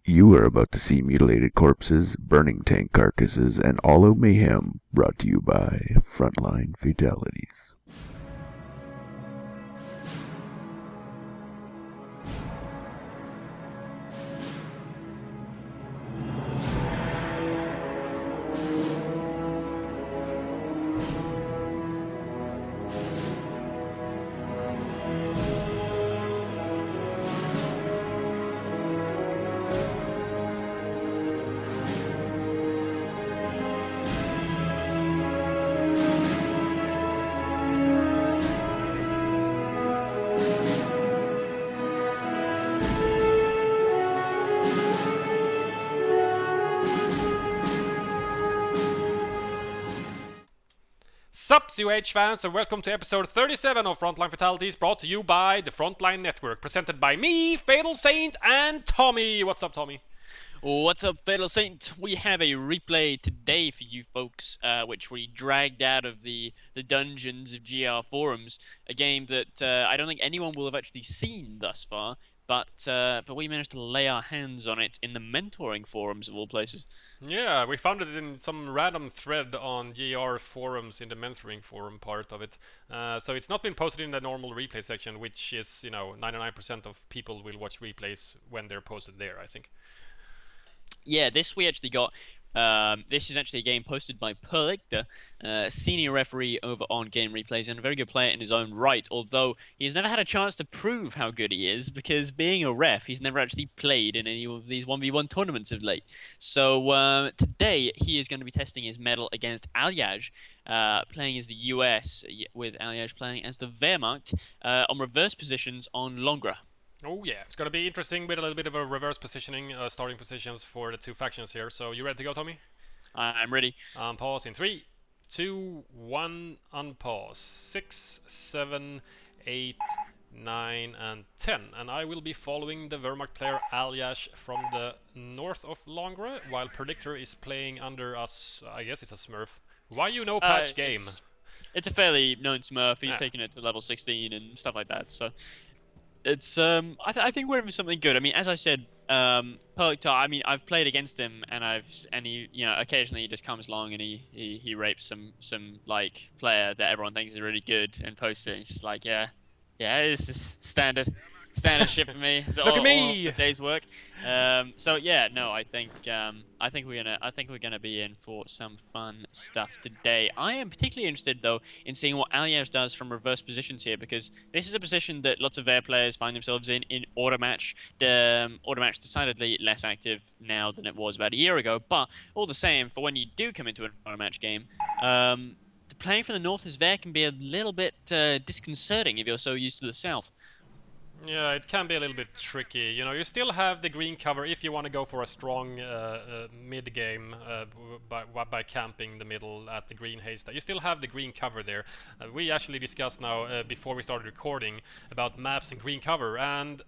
You are about to see mutilated corpses, burning tank carcasses, and all out mayhem, brought to you by Frontline Fatalities. Sup, COH fans, and welcome to episode 37 of Frontline Fatalities, brought to you by the Frontline Network, presented by me, FatalSaint, and Tommy. What's up, Tommy? What's up, FatalSaint? We have a replay today for you folks, which we dragged out of the dungeons of GR forums, a game that I don't think anyone will have actually seen thus far, but we managed to lay our hands on it in the mentoring forums of all places. Yeah, we found it in some random thread on GR forums in the mentoring forum part of it. So it's not been posted in the normal replay section, which is, 99% of people will watch replays when they're posted there, I think. Yeah, this we actually got. This is actually a game posted by Purlictor, senior referee over on Game Replays, and a very good player in his own right, although he's never had a chance to prove how good he is, because being a ref, he's never actually played in any of these 1v1 tournaments of late. So today, he is going to be testing his mettle against Aljaz, playing as the US, with Aljaz playing as the Wehrmacht, on reverse positions on Longra. Oh yeah, it's going to be interesting with a little bit of a reverse positioning, starting positions for the two factions here. So you ready to go, Tommy? I'm ready. Pause in 3, 2, 1, unpause. 6, 7, 8, 9, and 10. And I will be following the Wehrmacht player Aljaz from the north of Longra, while Purlictor is playing under us. I guess it's a Smurf. Why you know patch game? It's a fairly known Smurf. He's taken it to level 16 and stuff like that. So it's I think we're in for something good. I mean, as I said, Purlictor, I mean, I've played against him, and he, occasionally he just comes along and he rapes some like player that everyone thinks is really good and posts it. It's just like, yeah, it's just standard shit for me. It's Look at me! All a day's work. So yeah, no, I think we're gonna be in for some fun stuff today. I am particularly interested though in seeing what Aljaz does from reverse positions here, because this is a position that lots of Air players find themselves in Automatch. Automatch decidedly less active now than it was about a year ago, but all the same, for when you do come into an Automatch game, playing from the north as Ver can be a little bit disconcerting if you're so used to the south. Yeah, it can be a little bit tricky. You still have the green cover if you want to go for a strong mid game by camping the middle at the green haystack. You still have the green cover there. We actually discussed now before we started recording about maps and green cover, and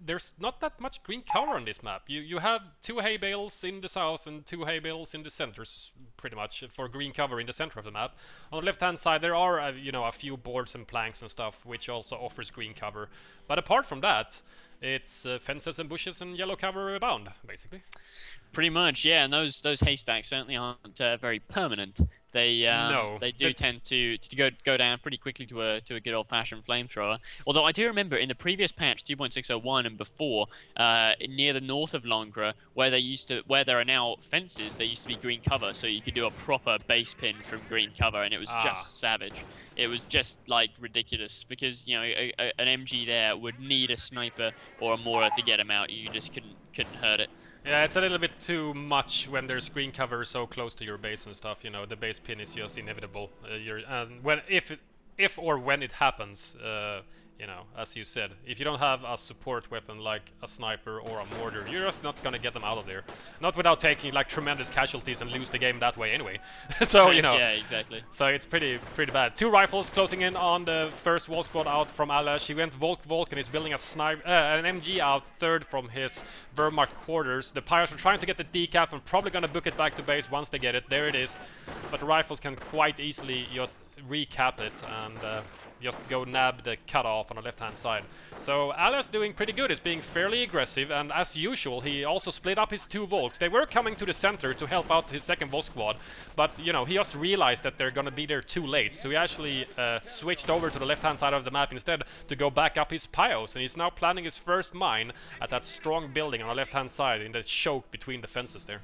there's not that much green cover on this map. You have 2 hay bales in the south and 2 hay bales in the centers, pretty much, for green cover in the center of the map. On the left-hand side, there are a few boards and planks and stuff, which also offers green cover. But apart from that, it's fences and bushes and yellow cover abound, basically. Pretty much, yeah. And those haystacks certainly aren't very permanent. They do tend to go down pretty quickly to a good old-fashioned flamethrower. Although I do remember in the previous patch 2.601 and before, near the north of Longra, where there are now fences, there used to be green cover, so you could do a proper base pin from green cover, and it was just savage. It was just like ridiculous, because an MG there would need a sniper or a Mora to get him out. You just couldn't hurt it. Yeah, it's a little bit too much when there's screen cover so close to your base and stuff. The base pin is just inevitable. If or when it happens, as you said, if you don't have a support weapon like a sniper or a mortar, you're just not gonna get them out of there. Not without taking like tremendous casualties and lose the game that way anyway. So Yeah, exactly. So it's pretty bad. 2 rifles closing in on the first wall squad out from Aljaz. He went Volk and is building an MG out third from his Wehrmacht quarters. The pirates are trying to get the decap and probably gonna book it back to base once they get it. There it is. But the rifles can quite easily just recap it, and just go nab the cutoff on the left-hand side. So Aljaz doing pretty good. He's being fairly aggressive, and as usual, he also split up his 2 Volks. They were coming to the center to help out his second Volk squad, but you know, he just realized that they're gonna be there too late, so he actually switched over to the left-hand side of the map instead to go back up his Pyos, and he's now planning his first mine at that strong building on the left-hand side in the choke between the fences there.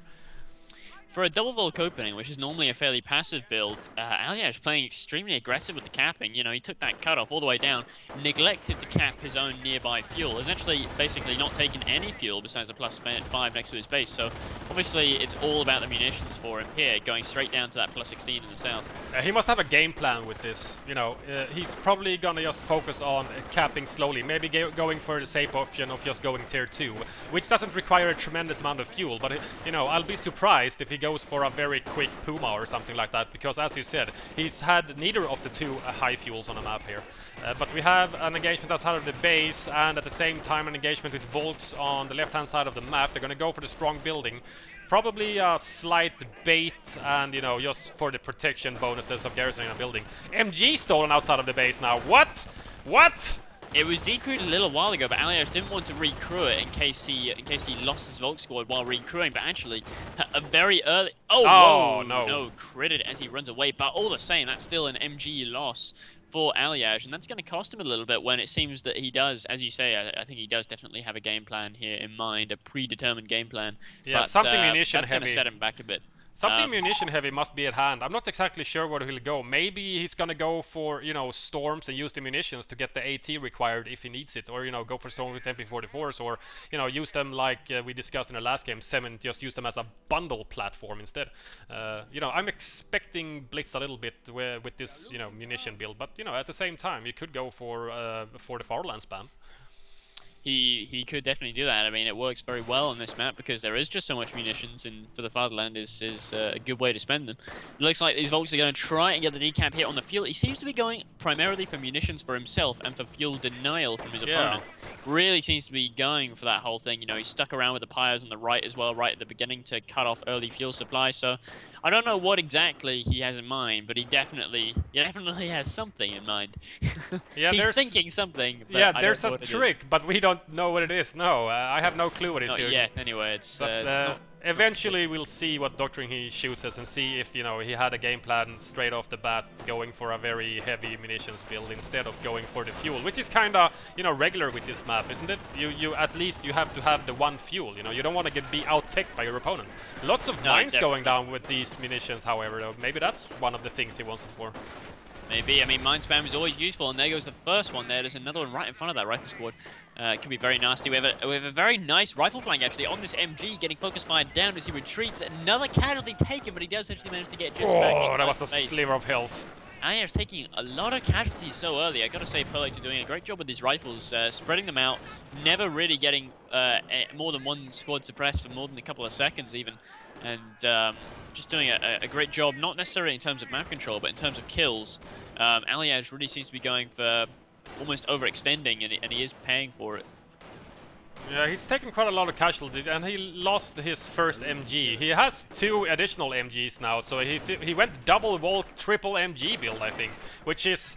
For a double Volk opening, which is normally a fairly passive build, Aljaz playing extremely aggressive with the capping. You know, he took that cutoff all the way down, neglected to cap his own nearby fuel, essentially basically not taking any fuel besides a +5 next to his base. So obviously it's all about the munitions for him here, going straight down to that +16 in the south. He must have a game plan with this. You know, he's probably gonna just focus on capping slowly, maybe going for the safe option of just going tier 2, which doesn't require a tremendous amount of fuel, but you know, I'll be surprised if he goes for a very quick Puma or something like that, because as you said, he's had neither of the 2 high fuels on the map here. But we have an engagement outside of the base, and at the same time an engagement with Volks on the left-hand side of the map. They're gonna go for the strong building. Probably a slight bait, and you know, just for the protection bonuses of garrisoning a building. MG stolen outside of the base now. What? What? It was decrewed a little while ago, but Aljaz didn't want to recrew it in case he lost his Volk squad while recrewing. But actually, a very early whoa, no, critted as he runs away. But all the same, that's still an MG loss for Aljaz, and that's going to cost him a little bit when it seems that he does, as you say, I think he does definitely have a game plan here in mind, a predetermined game plan. Yeah, but, something munition that's heavy. Going to set him back a bit. Something munition heavy must be at hand. I'm not exactly sure where he'll go. Maybe he's gonna go for, you know, storms and use the munitions to get the AT required if he needs it, or you know, go for storms with MP44s, or you know, use them like we discussed in the last game, just use them as a bundle platform instead. You know, I'm expecting Blitz a little bit with this, you know, munition build, but you know, at the same time, you could go for the Farland spam. He could definitely do that. I mean, it works very well on this map because there is just so much munitions, and for the Fatherland is a good way to spend them. It looks like these Volks are going to try and get the decap hit on the fuel. He seems to be going primarily for munitions for himself and for fuel denial from his opponent. Really seems to be going for that whole thing. You know, he stuck around with the pyres on the right as well, right at the beginning, to cut off early fuel supply. So I don't know what exactly he has in mind, but he definitely has something in mind. Yeah, he's thinking something. But yeah, there's a trick, but we don't know what it is. No, I have no clue what he's doing. Not yet, anyway. It's not. Eventually, we'll see what doctrine he chooses and see if, you know, he had a game plan straight off the bat, going for a very heavy munitions build instead of going for the fuel, which is kind of, you know, regular with this map, isn't it? You at least you have to have the one fuel. You know, you don't want to be out-teched by your opponent. Lots of mines going down with these munitions, however. Though maybe that's one of the things he wants it for. Maybe. I mean, mine spam is always useful, and there goes the first one there. There's another one right in front of that rifle squad. It can be very nasty. We have a very nice rifle flank, actually, on this MG, getting focus fired down as he retreats. Another casualty taken, but he does actually manage to get just back inside that was a base. sliver of health. Aljaz taking a lot of casualties so early. I gotta say, Purlictor doing a great job with these rifles, spreading them out, never really getting more than one squad suppressed for more than a couple of seconds even. And just doing a great job, not necessarily in terms of map control, but in terms of kills. Aljaz really seems to be going for almost overextending, and he is paying for it. Yeah, he's taken quite a lot of casualties, and he lost his first MG. He has 2 additional MGs now, so he went double Volk, triple MG build, I think, which is,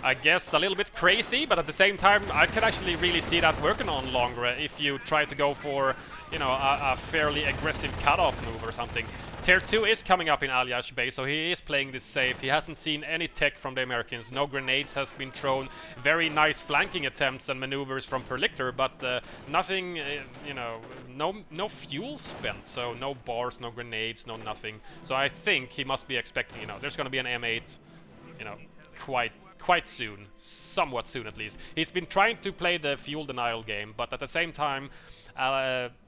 I guess, a little bit crazy, but at the same time, I can actually really see that working on longer if you try to go for, you know, a fairly aggressive cutoff move or something. Tier 2 is coming up in Aljaz base, so he is playing this safe. He hasn't seen any tech from the Americans. No grenades has been thrown. Very nice flanking attempts and maneuvers from Purlictor, but nothing, you know, no fuel spent. So no bars, no grenades, no nothing. So I think he must be expecting, you know, there's going to be an M8, you know, quite soon. Somewhat soon, at least. He's been trying to play the fuel denial game, but at the same time,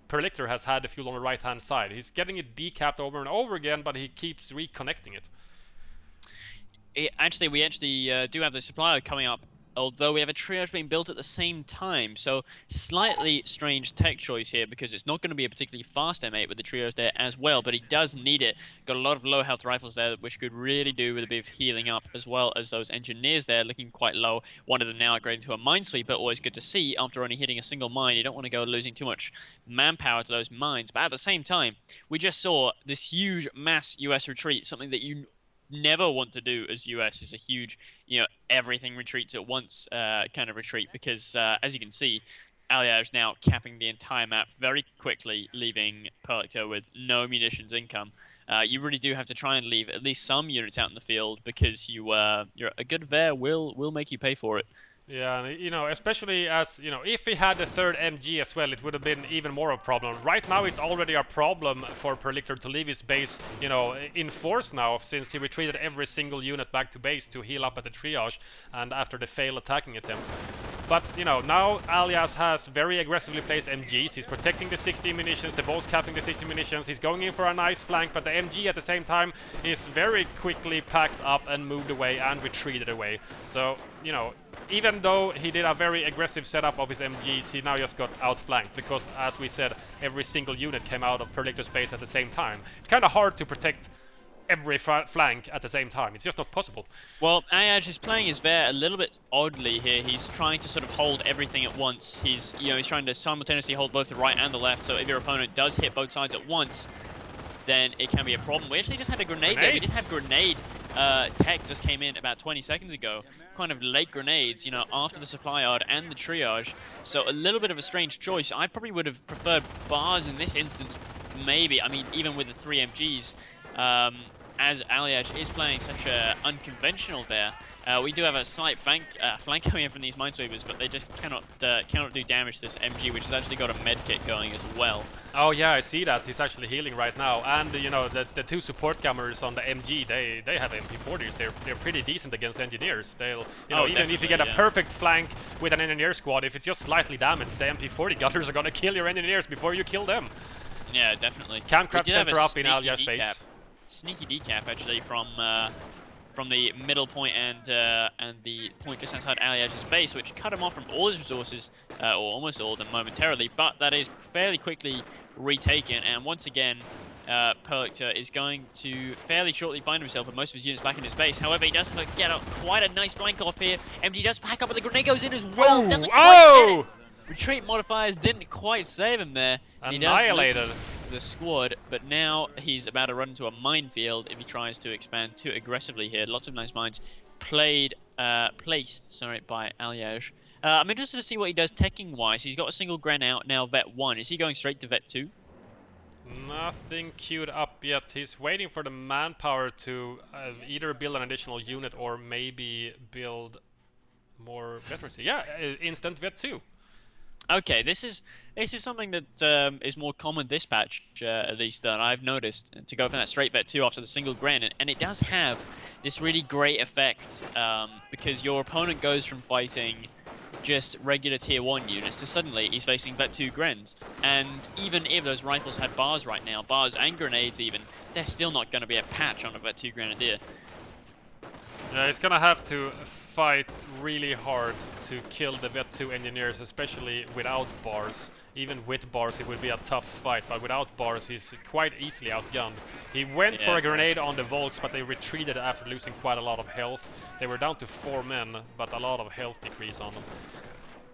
Purlictor has had the fuel on the right-hand side. He's getting it decapped over and over again, but he keeps reconnecting it. We actually do have the supplier coming up, although we have a triage being built at the same time. So slightly strange tech choice here, because it's not going to be a particularly fast M8 with the triage there as well, but he does need it. Got a lot of low health rifles there, which could really do with a bit of healing up, as well as those engineers there looking quite low. One of them now upgrading to a minesweeper, always good to see after only hitting a single mine. You don't want to go losing too much manpower to those mines, but at the same time, we just saw this huge mass US retreat, something that you never want to do as US is a huge, everything retreats at once kind of retreat, because as you can see, Aljaz now capping the entire map very quickly, leaving Purlictor with no munitions income. You really do have to try and leave at least some units out in the field, because a good Ver will make you pay for it. Yeah, especially as, if we had the third MG as well, it would have been even more of a problem. Right now, it's already a problem for Purlictor to leave his base, in force now, since he retreated every single unit back to base to heal up at the triage, and after the failed attacking attempt. But, now Aljaz has very aggressively placed MGs. He's protecting the 60 munitions, the bolts capping the 60 munitions. He's going in for a nice flank, but the MG at the same time is very quickly packed up and moved away and retreated away. So, even though he did a very aggressive setup of his MGs, he now just got outflanked, because, as we said, every single unit came out of Purlictor's base at the same time. It's kind of hard to protect every flank at the same time. It's just not possible. Well, Aljaz is playing his Ver a little bit oddly here. He's trying to sort of hold everything at once. He's trying to simultaneously hold both the right and the left, so if your opponent does hit both sides at once, then it can be a problem. We actually just had a grenade there. We did have grenade tech just came in about 20 seconds ago. Kind of late grenades, after the supply yard and the triage. So a little bit of a strange choice. I probably would have preferred bars in this instance, maybe. I mean, even with the 3 MGs, as Aljaz is playing such a unconventional there. We do have a slight flank coming in from these Minesweepers, but they just cannot do damage to this MG, which has actually got a med kit going as well. Oh yeah, I see that. He's actually healing right now. And the 2 support gummers on the MG, they have MP40s. They're pretty decent against engineers. They'll even if you get a perfect flank with an engineer squad, if it's just slightly damaged, the MP40 gunners are gonna kill your engineers before you kill them. Yeah, definitely. Camcraft center up in Aljaz base. Sneaky decap actually from the middle point and the point just outside Aljaz's base, which cut him off from all his resources, or almost all of them momentarily, but that is fairly quickly retaken, and once again, Purlictor is going to fairly shortly find himself with most of his units back in his base. However, he does get quite a nice flank off here. MD does pack up, but the grenade goes in as well. Doesn't quite get it. Retreat modifiers didn't quite save him there. Annihilated the squad, but now he's about to run into a minefield if he tries to expand too aggressively here. Lots of nice mines placed by Aljaz. I'm interested to see what he does teching-wise. He's got a single Gren out now, Vet 1. Is he going straight to Vet 2? Nothing queued up yet. He's waiting for the manpower to either build an additional unit or maybe build more veterans. Yeah, instant Vet 2. Okay, this is something that is more common this patch, at least, that I've noticed, to go for that straight Vet 2 after the single Gren, and it does have this really great effect, because your opponent goes from fighting just regular tier 1 units to suddenly he's facing Vet 2 Grens, and even if those rifles had bars right now, bars and grenades even, they're still not going to be a patch on a Vet 2 Grenadier. Yeah, he's gonna have to fight really hard to kill the Vet 2 engineers, especially without bars. Even with bars, it would be a tough fight, but without bars, he's quite easily outgunned. He went for a grenade on the Volks, but they retreated after losing quite a lot of health. They were down to 4 men, but a lot of health decrease on them.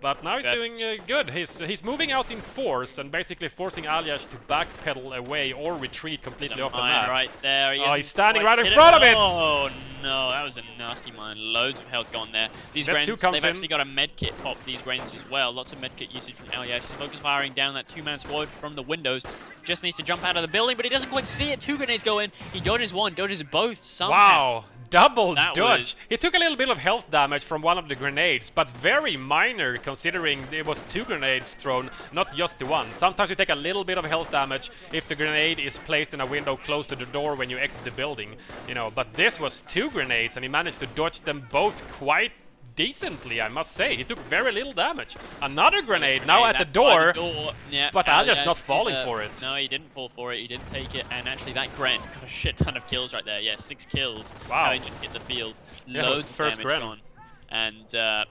But now he's doing good. He's moving out in force and basically forcing Aljaz to backpedal away or retreat completely off the map. Right there. He's standing right in front of it! Oh no, that was a nasty mine. Loads of health gone there. These Grens, they've actually got a medkit pop, these Grens as well. Lots of medkit usage from Aljaz. He's focus firing down that 2-man squad from the windows. Just needs to jump out of the building, but he doesn't quite see it. 2 grenades go in. He dodges one, dodges both somehow. Wow! Double dodge. He took a little bit of health damage from one of the grenades, but very minor considering it was 2 grenades thrown, not just the one. Sometimes you take a little bit of health damage if the grenade is placed in a window close to the door when you exit the building, but this was 2 grenades and he managed to dodge them both quite decently, I must say. He took very little damage. Another grenade now at the door, yeah, but Aljaz not falling for it. No, he didn't fall for it. He didn't take it, and actually that Gren got a shit ton of kills right there. Yeah, 6 kills. Wow. Having just hit the field. Loads of damage gone. And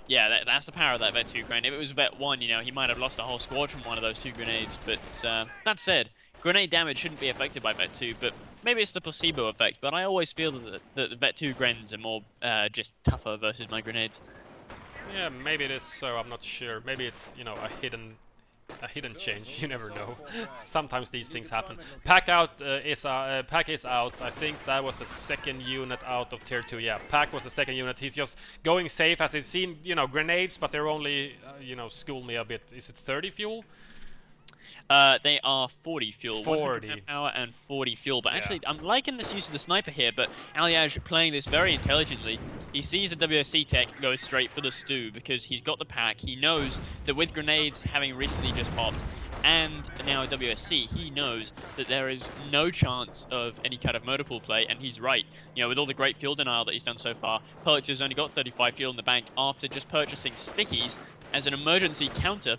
yeah, that's the power of that Vet 2 Gren. If it was Vet 1, he might have lost a whole squad from one of those 2 grenades. But that said, grenade damage shouldn't be affected by Vet 2, but maybe it's the placebo effect. But I always feel that the Vet 2 Grens are more just tougher versus my grenades. Yeah, maybe it is so, I'm not sure. Maybe it's, a hidden a hidden change. You never know. Sometimes these things happen. Pack is out. I think that was the second unit out of tier 2. Yeah, Pack was the second unit. He's just going safe as he's seen, you know, grenades, but they're only, you know, school me a bit. Is it 30 fuel? They are 40 fuel, 40 power and 40 fuel. But actually, I'm liking this use of the sniper here, but Aljaz playing this very intelligently. He sees the WSC tech, goes straight for the stew because he's got the pack. He knows that with grenades having recently just popped and now WSC, he knows that there is no chance of any kind of motor pool play, and he's right. You know, with all the great fuel denial that he's done so far, Purlictor's only got 35 fuel in the bank after just purchasing stickies as an emergency counter.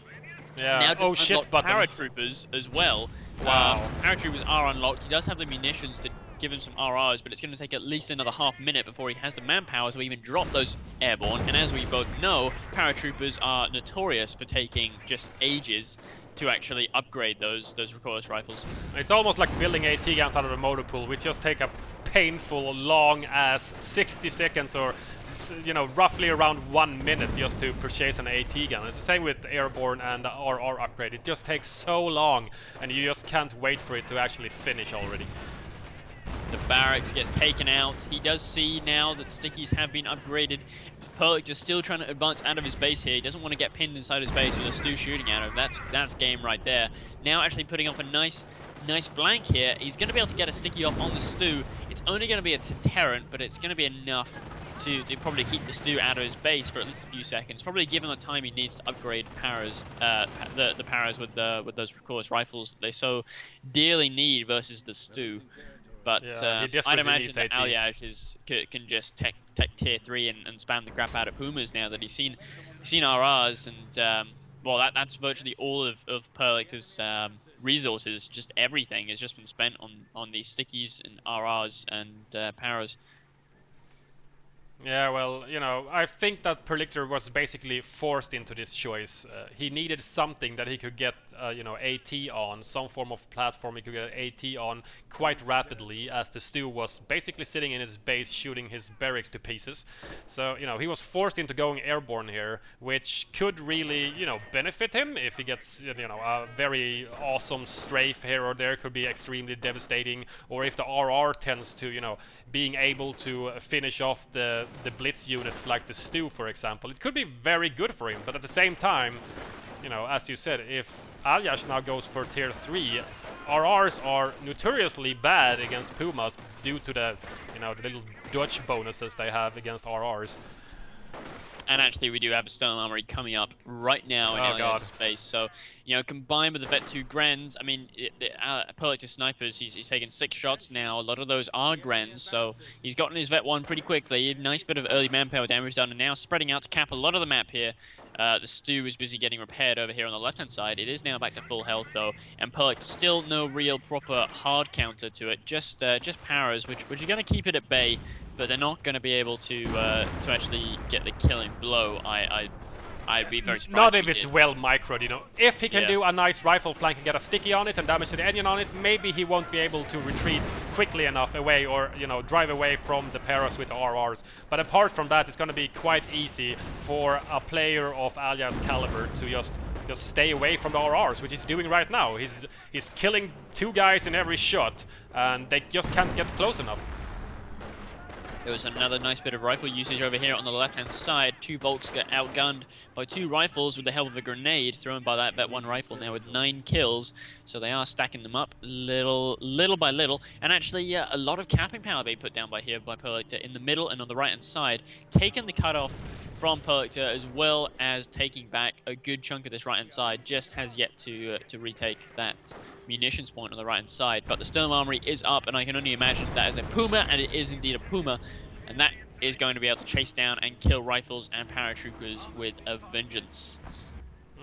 Yeah. Now Oh shit! But paratroopers as well. Wow. Paratroopers are unlocked. He does have the munitions to give him some RRs, but it's going to take at least another half minute before he has the manpower to even drop those airborne. And as we both know, paratroopers are notorious for taking just ages to actually upgrade those recoilless rifles. It's almost like building AT guns out of the motor pool, which just take a painful, long ass 60 seconds or, you know, roughly around 1 minute just to purchase an AT gun. It's the same with airborne and RR upgrade. It just takes so long, and you just can't wait for it to actually finish already. The barracks gets taken out. He does see now that stickies have been upgraded. Purlictor still trying to advance out of his base here. He doesn't want to get pinned inside his base with a stew shooting at him. That's game right there. Now actually putting up a nice flank here. He's going to be able to get a sticky off on the stew. It's only going to be a deterrent, but it's going to be enough to probably keep the stew out of his base for at least a few seconds. Probably given the time he needs to upgrade paras, the paras with those recoilless rifles that they so dearly need versus the stew. But I'd imagine that Aljaz can just tech tier 3 and spam the crap out of Pumas now that he's seen RRs, and well, that's virtually all of Purlictor's resources. Just everything has just been spent on these stickies and RRs and paras. Yeah, well, you know, I think that Purlictor was basically forced into this choice. He needed something that he could get, you know, AT on, some form of platform he could get AT on quite rapidly, as the stew was basically sitting in his base shooting his barracks to pieces. So, you know, he was forced into going airborne here, which could really, you know, benefit him if he gets, you know, a very awesome strafe here or there, could be extremely devastating, or if the RR tends to, you know, being able to finish off the blitz units like the stew, for example. It could be very good for him, but at the same time, you know, as you said, if Aljaz now goes for tier 3, RRs are notoriously bad against Pumas due to the, you know, the little dodge bonuses they have against RRs. And actually, we do have a Stone Armory coming up right now in Aljaz's space. So, you know, combined with the Vet 2 Grens, I mean, Purlictor snipers, he's taken 6 shots now. A lot of those are Grens, so he's gotten his Vet 1 pretty quickly. Nice bit of early manpower damage done, and now spreading out to cap a lot of the map here. The stew is busy getting repaired over here on the left-hand side. It is now back to full health, though, and Purlictor still no real proper hard counter to it. Just paras, which are going to keep it at bay, but they're not going to be able to actually get the killing blow. I'd be very surprised. Not if it's well microed, you know. If he can do a nice rifle flank and get a sticky on it and damage to the engine on it, maybe he won't be able to retreat quickly enough away, or, you know, drive away from the paras with the RRs. But apart from that, it's going to be quite easy for a player of Aljaz caliber to just stay away from the RRs, which he's doing right now. He's killing 2 guys in every shot, and they just can't get close enough. There was another nice bit of rifle usage over here on the left-hand side. 2 Volks get outgunned by 2 rifles with the help of a grenade thrown by that Vet 1 rifle, now with 9 kills. So they are stacking them up little by little. And actually, a lot of capping power being put down by Purlictor in the middle and on the right-hand side. Taking the cutoff from Purlictor, as well as taking back a good chunk of this right-hand side. Just has yet to retake that munitions point on the right-hand side. But the Stone Armory is up, and I can only imagine that is a Puma, and it is indeed a Puma. And that is going to be able to chase down and kill rifles and paratroopers with a vengeance.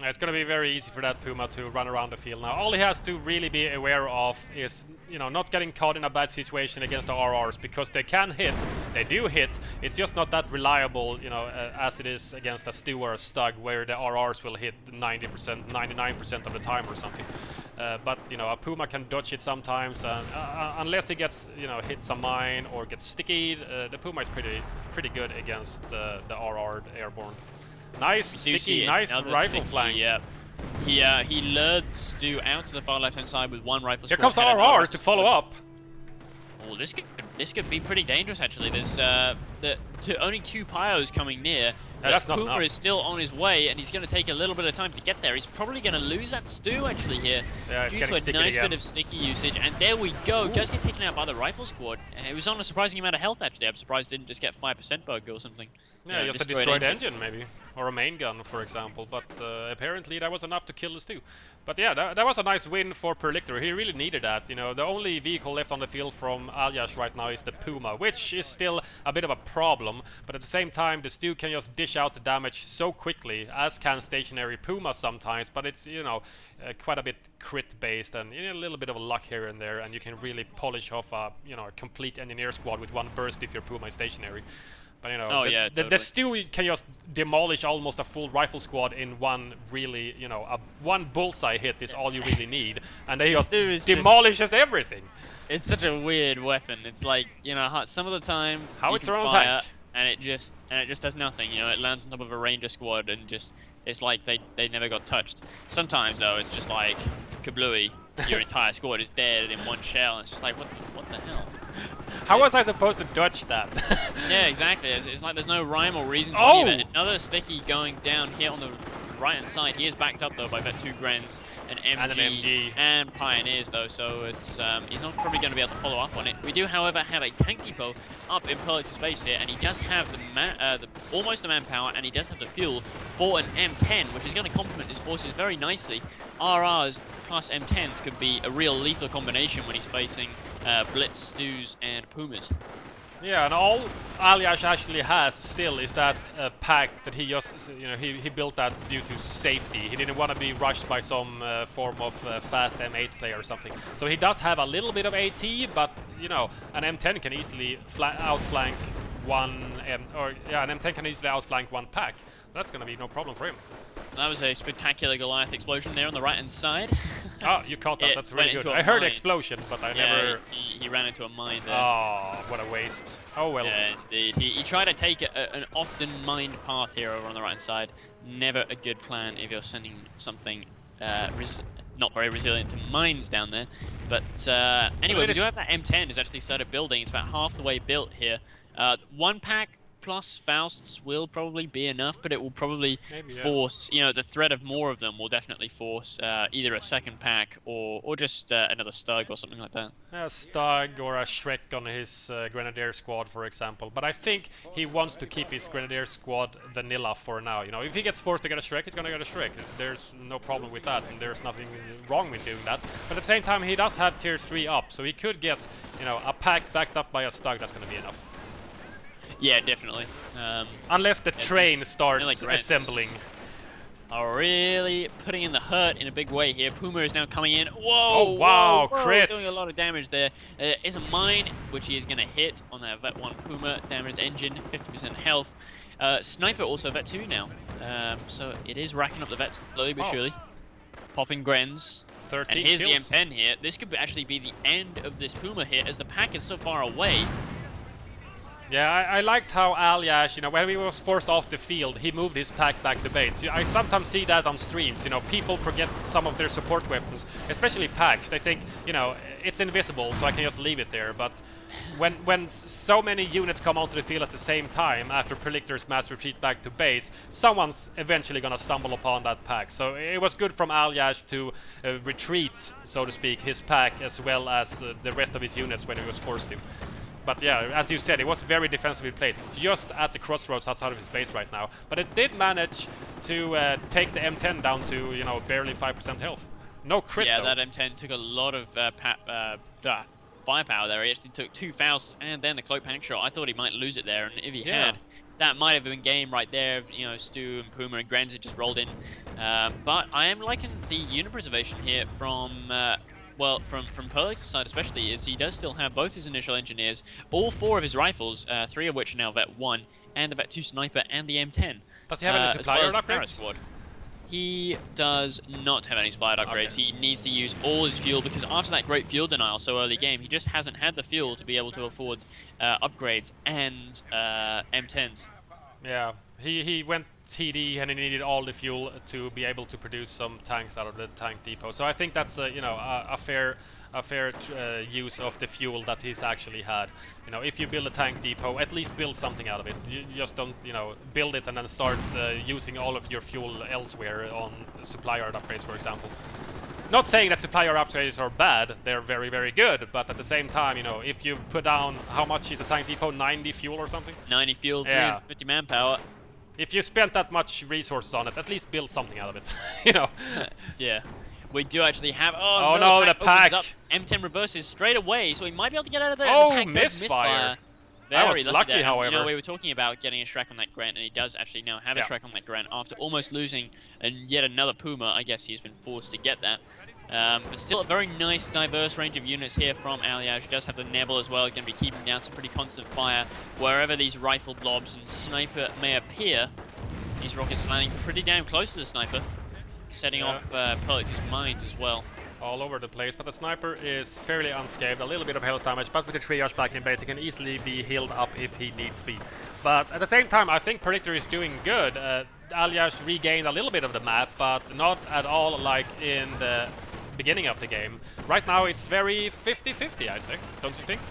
It's going to be very easy for that Puma to run around the field now. All he has to really be aware of is, you know, not getting caught in a bad situation against the RRs, because they can hit, they do hit. It's just not that reliable, you know, as it is against a stew or a stug, where the RRs will hit 90%, 99% of the time or something. But, you know, a Puma can dodge it sometimes, and unless he gets, you know, hits a mine or gets sticky, the Puma is pretty good against the RR airborne. Nice sticky, nice rifle flank. He lured Stu out to the far left-hand side with one rifle. Here comes the RRs to follow up. Oh, this could be pretty dangerous actually. There's only 2 pyros coming near. That's not Puma enough. is still on his way, and he's going to take a little bit of time to get there. He's probably going to lose that Stu actually here. Yeah, it's due getting to a sticky nice again. bit of sticky usage, and there we go. Does get taken out by the rifle squad. It was on a surprising amount of health actually. I'm surprised it didn't just get 5% bug or something. Yeah, just a destroyed engine maybe, or a main gun for example, but apparently that was enough to kill the Stu. But yeah, that was a nice win for Purlictor. He really needed that. You know, the only vehicle left on the field from Aljaz right now is the Puma, which is still a bit of a problem, but at the same time the Stu can just dish out the damage so quickly, as can stationary Puma sometimes, but it's, you know, quite a bit crit based, and you need a little bit of luck here and there, and you can really polish off a, you know, a complete engineer squad with one burst if your Puma is stationary. But you know, the Stu can just demolish almost a full rifle squad in one really, you know, one bullseye hit is all you really need, and they just demolishes everything. It's such a weird weapon. It's like, you know, some of the time how you it's can their own fire, tank, and it just does nothing. You know, it lands on top of a ranger squad and just it's like they never got touched. Sometimes though, it's just like kablooey. Your entire squad is dead in one shell, and it's just like what the hell. How was I supposed to dodge that? Yeah, exactly. It's like there's no rhyme or reason to it. Another sticky going down here on the right-hand side. He is backed up, though, by about 2 Grens, an MG, and Pioneers, though, so it's he's not probably going to be able to follow up on it. We do, however, have a tank depot up in Purlictor space here, and he does have almost the manpower, and he does have the fuel for an M10, which is going to complement his forces very nicely. RRs plus M10s could be a real lethal combination when he's facing Blitz, Stews, and Pumas. Yeah, and all Aljaz actually has still is that pack that he just, you know, he built that due to safety. He didn't want to be rushed by some form of fast M8 player or something. So he does have a little bit of AT, but you know, an M10 can easily outflank one an M10 can easily outflank one pack. That's going to be no problem for him. That was a spectacular Goliath explosion there on the right-hand side. Oh, you caught that. That's really good. I heard explosion, but I never... He ran into a mine there. Oh, what a waste. Oh, well. Yeah, indeed. He tried to take an often mined path here over on the right-hand side. Never a good plan if you're sending something not very resilient to mines down there. But anyway, we do have that M10 has actually started building. It's about half the way built here. One pack plus Fausts will probably be enough, but it will probably force, you know, the threat of more of them will definitely force either a second pack or just another Stug or something like that. A Stug or a Shrek on his Grenadier squad, for example. But I think he wants to keep his Grenadier squad vanilla for now. You know, if he gets forced to get a Shrek, he's gonna get a Shrek. There's no problem with that, and there's nothing wrong with doing that. But at the same time, he does have tier 3 up, so he could get, you know, a pack backed up by a Stug. That's gonna be enough. Yeah, definitely. Unless the train starts assembling. Are really putting in the hurt in a big way here. Puma is now coming in. Whoa! Oh, wow, whoa, crits! Doing a lot of damage there. Is a mine, which he is going to hit on that Vet 1 Puma. Damaged engine, 50% health. Sniper also Vet 2 now. So it is racking up the Vets slowly but surely. Popping Grens. 13 and here's kills. the M10 here. This could actually be the end of this Puma here, as the pack is so far away. Yeah, I liked how Aljaz, you know, when he was forced off the field, he moved his pack back to base. I sometimes see that on streams, you know, people forget some of their support weapons, especially packs. They think, you know, it's invisible, so I can just leave it there. But when so many units come onto the field at the same time after Purlictor's mass retreat back to base, someone's eventually gonna stumble upon that pack. So it was good from Aljaz to retreat, so to speak, his pack as well as the rest of his units when he was forced to. But yeah, as you said, it was very defensively placed. It's just at the crossroads outside of his base right now. But it did manage to take the M10 down to, you know, barely 5% health. No crit, though. Yeah, that M10 took a lot of firepower there. He actually took 2 Fausts and then the Cloak Panic Shot. I thought he might lose it there, and if he had, that might have been game right there. You know, Stu and Puma and Grens had just rolled in. But I am liking the unit preservation here from... well, from Purlictor's side especially, is he does still have both his initial engineers, all 4 of his rifles, 3 of which are now Vet 1, and the Vet 2 Sniper and the M10. Does he have any supplier upgrades? He does not have any supplied upgrades. Okay. He needs to use all his fuel, because after that great fuel denial so early game, he just hasn't had the fuel to be able to afford upgrades and M10s. Yeah. he went TD and he needed all the fuel to be able to produce some tanks out of the tank depot. So I think that's a fair use of the fuel that he's actually had. You know, if you build a tank depot, at least build something out of it. You just don't, build it and then start using all of your fuel elsewhere on supply yard upgrades, for example. Not saying that supply yard upgrades are bad, they're very, very good, but at the same time, if you put down, how much is a tank depot, 90 fuel or something? 90 fuel, 350 manpower. If you spent that much resources on it, at least build something out of it, Yeah. We do actually have... Oh no, the pack! M10 reverses straight away, so he might be able to get out of there. Oh, the pack misfire! Very I was lucky, there. however. We were talking about getting a Shrek on that Grant, and he does actually now have a Shrek on that Grant after almost losing and yet another Puma. I guess he's been forced to get that. But still a very nice, diverse range of units here from Aljaz. He does have the Nebel as well, going to be keeping down some pretty constant fire wherever these rifle blobs and sniper may appear. These rockets landing pretty damn close to the sniper, setting off Purlictor's mines as well. All over the place, but the sniper is fairly unscathed, a little bit of health damage, but with the triage back in base, he can easily be healed up if he needs be. But at the same time, I think Purlictor is doing good. Aljaz regained a little bit of the map, but not at all like in the beginning of the game. Right now, it's very 50-50, I'd say, don't you think?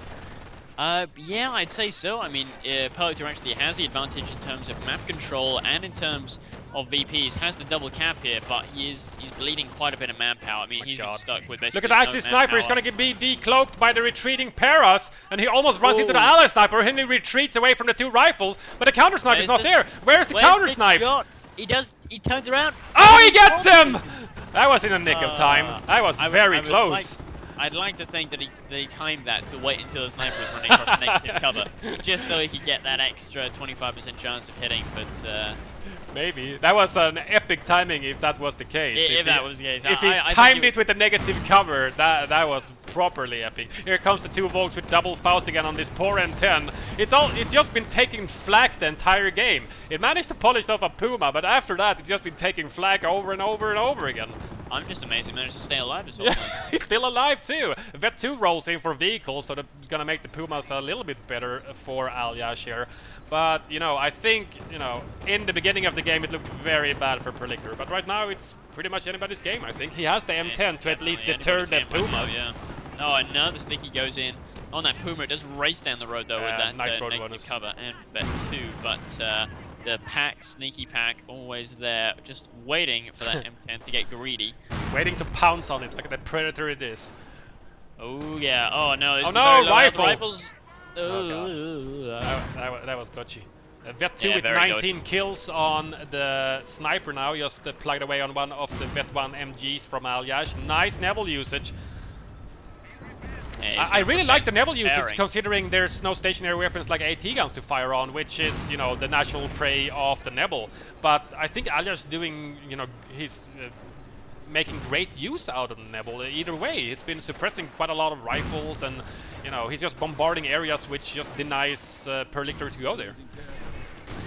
Yeah, I'd say so. I mean, Purlictor actually has the advantage in terms of map control and in terms of VPs. Has the double cap here, but he's bleeding quite a bit of manpower. I mean, he's been stuck with basically Look at that, his sniper is going to be decloaked by the retreating Paras, and he almost runs into the ally sniper, and he retreats away from the two rifles, but the counter sniper is not there. Where's the counter sniper? He turns around. Oh, he gets him! That was in a nick of time. That was very close. I'd like to think that he timed that to wait until the sniper was running across negative cover, just so he could get that extra 25% chance of hitting, but... Maybe. That was an epic timing if that was the case. If that was the case. If he timed it with the negative cover, that was properly epic. Here comes the two Volks with double Faust again on this poor M10. It's just been taking flak the entire game. It managed to polish off a Puma, but after that it's just been taking flak over and over and over again. I'm just amazed he managed to stay alive this whole time. He's still alive too. Vet 2 rolls in for vehicles, so that's gonna make the Pumas a little bit better for Aljaz here. But, I think, in the beginning of the game it looked very bad for Purlictor. But right now it's pretty much anybody's game, I think. He has the M10 to at least deter the Pumas. Right now, Oh, another sticky goes in on that Puma. It does race down the road though with that nice road negative cover and Vet 2. But the pack, sneaky pack, always there, just waiting for that M10 to get greedy. Waiting to pounce on it like the predator it is. Oh yeah, oh no, oh no, rifles! Oh, that was dodgy. Vet 2 with 19 kills on the sniper now, just plugged away on one of the Vet 1 MGs from Aljaz. Nice Nebel usage. Yeah, I really like the Nebel usage, considering there's no stationary weapons like AT guns to fire on, which is, the natural prey of the Nebel. But I think Aljaz is doing, he's making great use out of the Nebel. Either way, he's been suppressing quite a lot of rifles, and, he's just bombarding areas which just denies Purlictor to go there.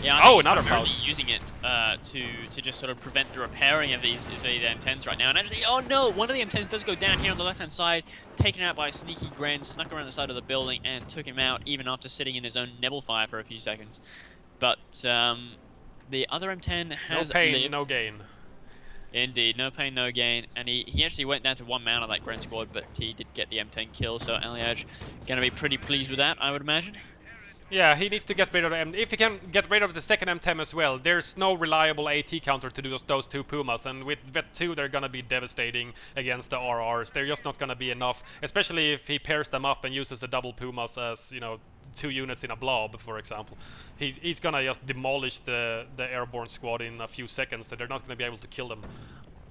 Yeah, another Faust. Using it to just sort of prevent the repairing of these M10s right now. And actually, oh no, one of the M10s does go down here on the left-hand side, taken out by a sneaky Grand, snuck around the side of the building and took him out even after sitting in his own Nebel fire for a few seconds. But the other M10 has no pain, lived. no gain. Indeed, no pain, no gain. And he actually went down to one man on that Grand squad, but he did get the M10 kill, so Aljaz going to be pretty pleased with that, I would imagine. Yeah, he needs to get rid of them. If he can get rid of the second M10 as well, there's no reliable AT counter to do those two Pumas, and with Vet 2 they're gonna be devastating against the RRs. They're just not gonna be enough, especially if he pairs them up and uses the double Pumas as, 2 units in a blob, for example. He's gonna just demolish the airborne squad in a few seconds, and they're not gonna be able to kill them,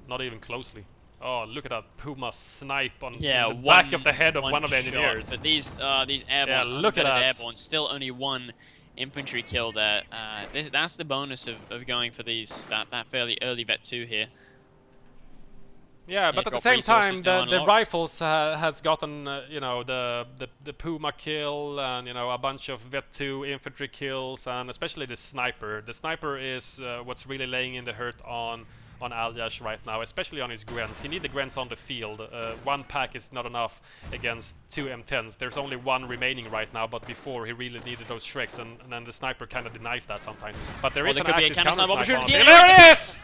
not even closely. Oh, look at that Puma snipe on the back of the head of one of the engineers. But these airborne, look at that. Airborne, still only one infantry kill there. That's the bonus of going for that fairly early Vet 2 here. Yeah, but at the same time, the rifles has gotten, the Puma kill and, a bunch of Vet 2 infantry kills, and especially the sniper. The sniper is what's really laying in the hurt on on Aljaz right now, especially on his Grens. He needs the Grens on the field. One pack is not enough against 2 M10s. There's only one remaining right now, but before he really needed those Shreks, and then the sniper kind of denies that sometimes. But there is an Axis counter-snipe opportunity. There it is!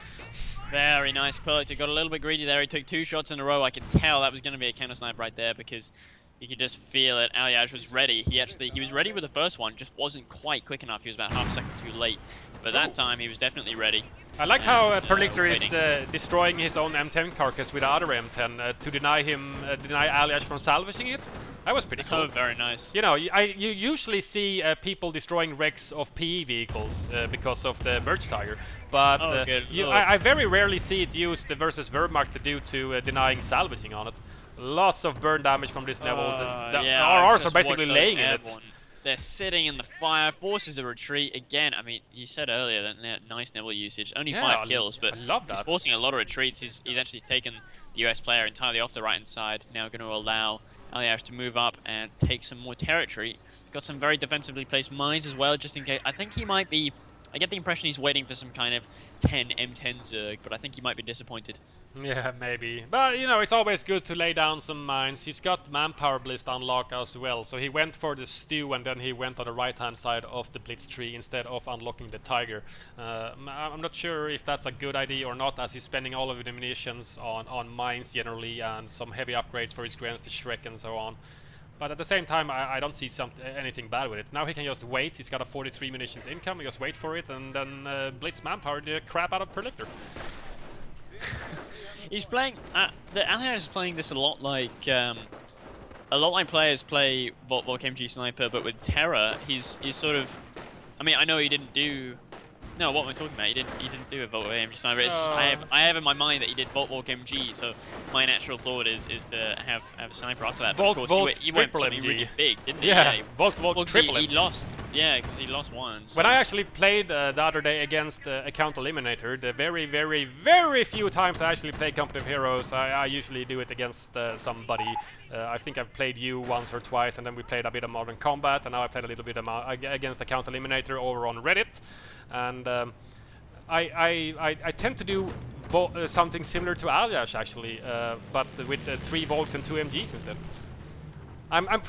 Very nice. Purlictor got a little bit greedy there. He took 2 shots in a row. I could tell that was going to be a counter-snipe right there because you could just feel it. Aljaz was ready. He was ready with the first one, just wasn't quite quick enough. He was about half a second too late. But that time, he was definitely ready. I like how Purlictor is destroying his own M10 carcass with the other M10 to deny Aljaz from salvaging it. That was pretty cool. Oh, very nice. You know, you usually see people destroying wrecks of PE vehicles because of the Merge Tiger, but I very rarely see it used versus Wehrmacht due to denying salvaging on it. Lots of burn damage from this level. The RRs are basically laying in it. They're sitting in the fire, forces a retreat. Again, I mean, you said earlier that nice Nibble usage, only 5 kills, but he's forcing a lot of retreats. He's actually taken the US player entirely off the right-hand side, now going to allow Aljaz to move up and take some more territory. Got some very defensively placed mines as well, just in case. I think he might be, I get the impression he's waiting for some kind of 10 M10 Zerg, but I think he might be disappointed. Yeah, maybe. But, you know, it's always good to lay down some mines. He's got Manpower Blitz unlocked as well, so he went for the stew and then he went on the right-hand side of the Blitz tree instead of unlocking the Tiger. I'm not sure if that's a good idea or not, as he's spending all of the munitions on mines generally and some heavy upgrades for his Grens, the Shrek and so on. But at the same time, I don't see anything bad with it. Now he can just wait. He's got a 43 munitions income. He just wait for it and then Blitz Manpower the crap out of Purlictor. He's playing. The Aljaz is playing this a lot like players play Volk MG Sniper, but with Terror, he's sort of. I mean, I know he didn't do. No, what am I talking about? He didn't do a Volk MG Sniper. It's just I have in my mind that he did Volk MG, so my natural thought is to have a sniper after that. But of course, he went something really big, didn't he? Yeah, Volk triple he lost. Yeah, because he lost once. When I actually played the other day against Account Eliminator, the very, very, very few times I actually play Competitive Heroes, I usually do it against somebody. I think I've played you once or twice, and then we played a bit of Modern Combat, and now I played a little bit against Account Eliminator over on Reddit. And I tend to do something similar to Aljaz actually, but with 3 Volks and 2 MGs instead. I'm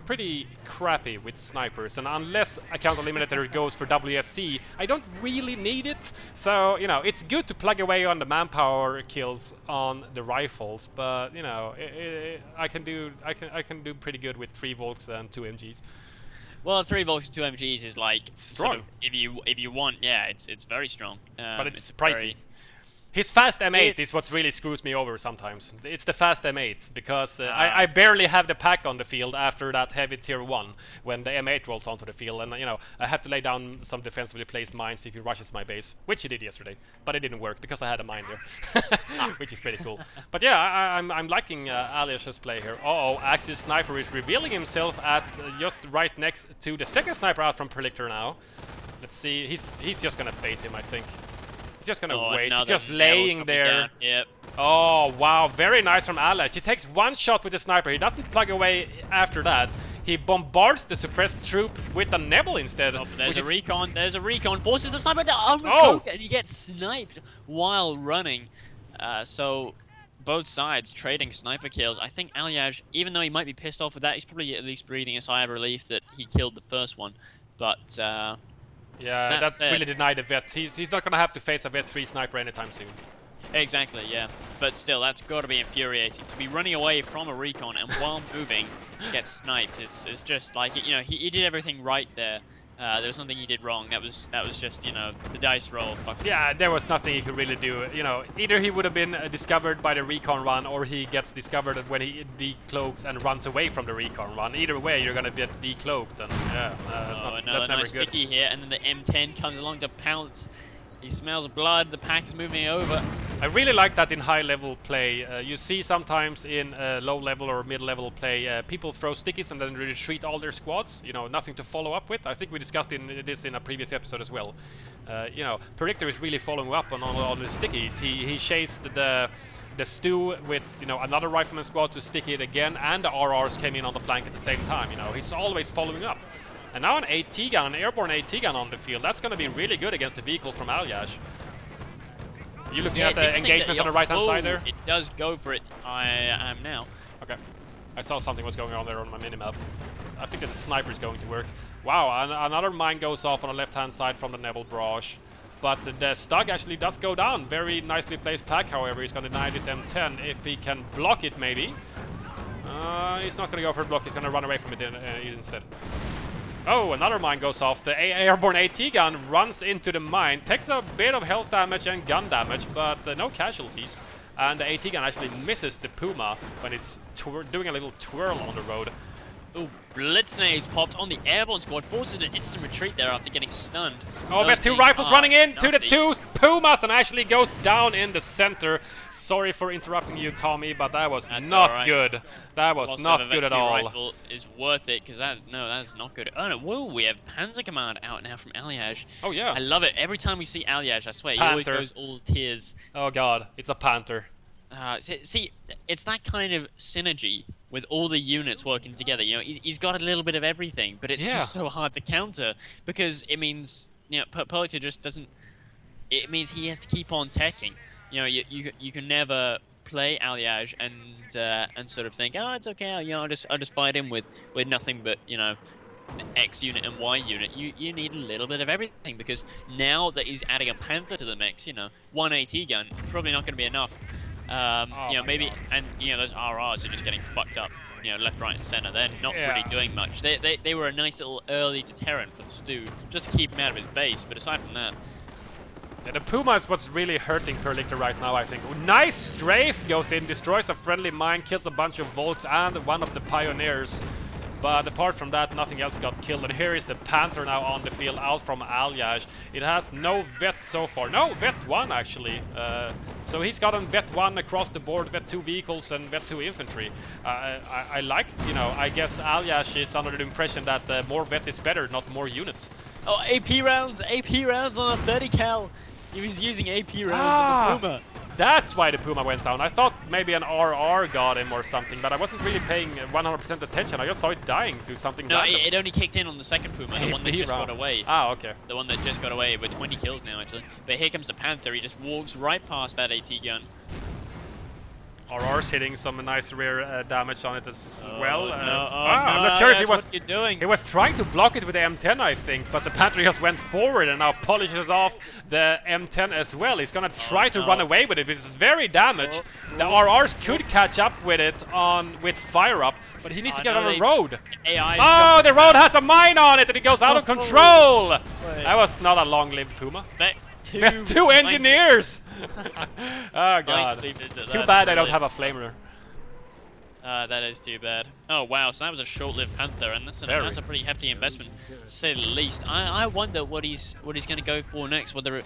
pretty crappy with snipers, and unless Account Eliminator goes for WSC, I don't really need it. So you know, it's good to plug away on the manpower kills on the rifles, but you know, I can do pretty good with 3 Volks and 2 MGs. Well, 3 Volks and 2 MGs is like strong. Sort of, if you want, yeah, it's very strong. But it's pricey. His fast M8 is what really screws me over sometimes. It's the fast M8 because I barely have the pack on the field after that heavy tier 1 when the M8 rolls onto the field, and you know, I have to lay down some defensively placed mines if he rushes my base, which he did yesterday, but it didn't work because I had a mine there, which is pretty cool. But yeah, I'm liking Aljaz's play here. Axis Sniper is revealing himself at just right next to the second sniper out from Purlictor now. Let's see, he's just gonna bait him, I think. He's just gonna wait. He's just laying there. Yep. Oh, wow. Very nice from Aljaz. He takes 1 shot with the sniper. He doesn't plug away after that. He bombards the suppressed troop with a Nebel instead. Oh, there's a recon. There's a recon. Forces the sniper down. Oh! And he gets sniped while running. So both sides trading sniper kills. I think Aljaz, even though he might be pissed off with that, he's probably at least breathing a sigh of relief that he killed the first one. But yeah, that really denied the vet. He's not gonna have to face a vet 3 sniper anytime soon. Exactly, yeah. But still, that's got to be infuriating. To be running away from a recon and while moving, get sniped. It's just like, you know, he did everything right there. There was nothing he did wrong. That was just, you know, the dice roll. Yeah, there was nothing he could really do. You know, either he would have been discovered by the recon run, or he gets discovered when he decloaks and runs away from the recon run. Either way, you're gonna get decloaked, and yeah, that's never nice good. Sticky here, and then the M10 comes along to pounce. He smells blood, the pack is moving over. I really like that in high-level play. You see sometimes in low-level or mid-level play, people throw stickies and then retreat all their squads. You know, nothing to follow up with. I think we discussed this in a previous episode as well. You know, Purlictor is really following up on all the stickies. He chased the stew with, you know, another rifleman squad to stick it again, and the RRs came in on the flank at the same time. You know, he's always following up. And now an AT gun, an airborne AT gun on the field. That's going to be really good against the vehicles from Aljaz. You looking at the engagement on the right-hand side there? It does go for it. I am now. Okay. I saw something was going on there on my minimap. I think that the sniper is going to work. Wow, and another mine goes off on the left-hand side from the Nebel Barrage. But the Stug actually does go down. Very nicely placed pack, however. He's going to deny this M10 if he can block it, maybe. He's not going to go for a block. He's going to run away from it instead. Oh, another mine goes off. The airborne AT gun runs into the mine. Takes a bit of health damage and gun damage, but no casualties. And the AT gun actually misses the Puma when he's doing a little twirl on the road. Oh, Blitznades popped on the airborne squad, forces an instant retreat there after getting stunned. Oh, there's two rifles running in to the two Pumas and actually goes down in the center. Sorry for interrupting you, Tommy, but that was not good. That was not good at all. Rifle is worth it because that is not good. Oh no, whoa, we have Panzer Command out now from Aljaz. Oh yeah. I love it. Every time we see Aljaz, I swear, he always goes all tears. Oh god, it's a Panther. See, it's that kind of synergy with all the units working together. You know, he's got a little bit of everything, but it's just so hard to counter because it means, you know, Purlictor just doesn't. It means he has to keep on teching. You know, you can never play Aljaz and sort of think, oh, it's okay. You know, I'll just fight him with nothing but, you know, X unit and Y unit. You need a little bit of everything because now that he's adding a Panther to the mix, you know, one AT gun probably not going to be enough. You know, maybe, and you know, those RRs are just getting fucked up, you know, left, right, and center. They're not really doing much. They were a nice little early deterrent for the Stu, just to keep him out of his base. But aside from that, yeah, the Puma is what's really hurting Purlictor right now, I think. Nice strafe, goes in, destroys a friendly mine, kills a bunch of Volts and one of the Pioneers. But apart from that, nothing else got killed. And here is the Panther now on the field, out from Aljaz. It has no vet so far. No, vet 1 actually. So he's gotten vet 1 across the board, vet 2 vehicles and vet 2 infantry. I like, you know, I guess Aljaz is under the impression that more vet is better, not more units. Oh, AP rounds on a 30 cal. He was using AP rounds on the Puma. That's why the Puma went down. I thought maybe an RR got him or something, but I wasn't really paying 100% attention. I just saw it dying to something random. No, it only kicked in on the second Puma, the one that just got away. Ah, okay. The one that just got away with 20 kills now, actually. But here comes the Panther. He just walks right past that AT gun. RR's hitting some nice rear damage on it as well. I'm not sure if he was. What you're doing. He was trying to block it with the M10, I think, but the Panther just went forward and now polishes off the M10 as well. He's gonna try to run away with it, but it's very damaged. The RRs could catch up with it with fire up, but he needs to get on the road. Oh, the road has a mine on it and it goes out of control. That was not a long-lived Puma. Two engineers! Oh god. Too bad I don't have a flamer. That is too bad. Oh wow, so that was a short-lived Panther, and that's a pretty hefty investment, to say the least. I wonder what he's going to go for next. Whether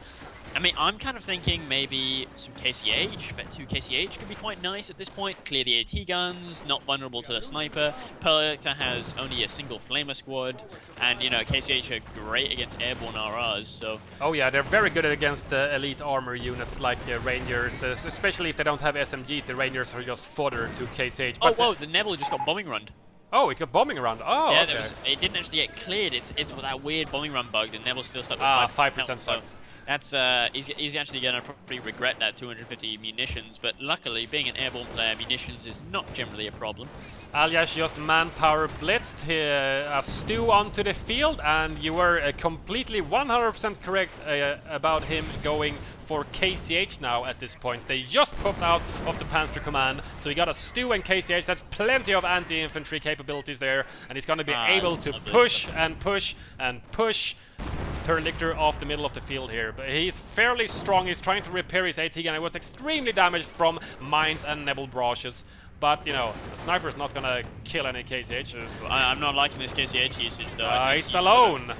I mean, I'm kind of thinking maybe some KCH. Vet 2 KCH could be quite nice at this point. Clear the AT guns, not vulnerable to the sniper. Purlictor has only a single flamer squad, and you know KCH are great against airborne RRs. So. Oh yeah, they're very good against elite armor units like Rangers, especially if they don't have SMGs. The Rangers are just fodder to KCH. But whoa! The Nebel just got bombing run. Oh, it got bombing around. Oh, yeah, okay. It didn't actually get cleared. It's with that weird bombing run bug. The Nebel's still stuck with 5% so that's he's actually gonna probably regret that 250 munitions. But luckily, being an airborne player, munitions is not generally a problem. Aljaz just manpower blitzed a Stu onto the field, and you were completely 100% correct about him going for KCH now at this point. They just popped out of the Panzer Command, so he got a Stu and KCH. That's plenty of anti-infantry capabilities there, and he's going to be able to push and push and push Purlictor off the middle of the field here. But he's fairly strong. He's trying to repair his AT gun. It was extremely damaged from mines and Nebel barrages. But, you know, the sniper's not gonna kill any KCH. I'm not liking this KCH usage, though. He's alone.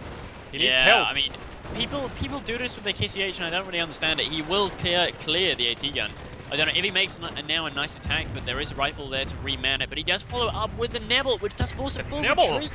He needs help. I mean, people do this with their KCH, and I don't really understand it. He will clear the AT gun. I don't know if he makes now a nice attack, but there is a rifle there to reman it. But he does follow up with the Nebel, which does force a full retreat.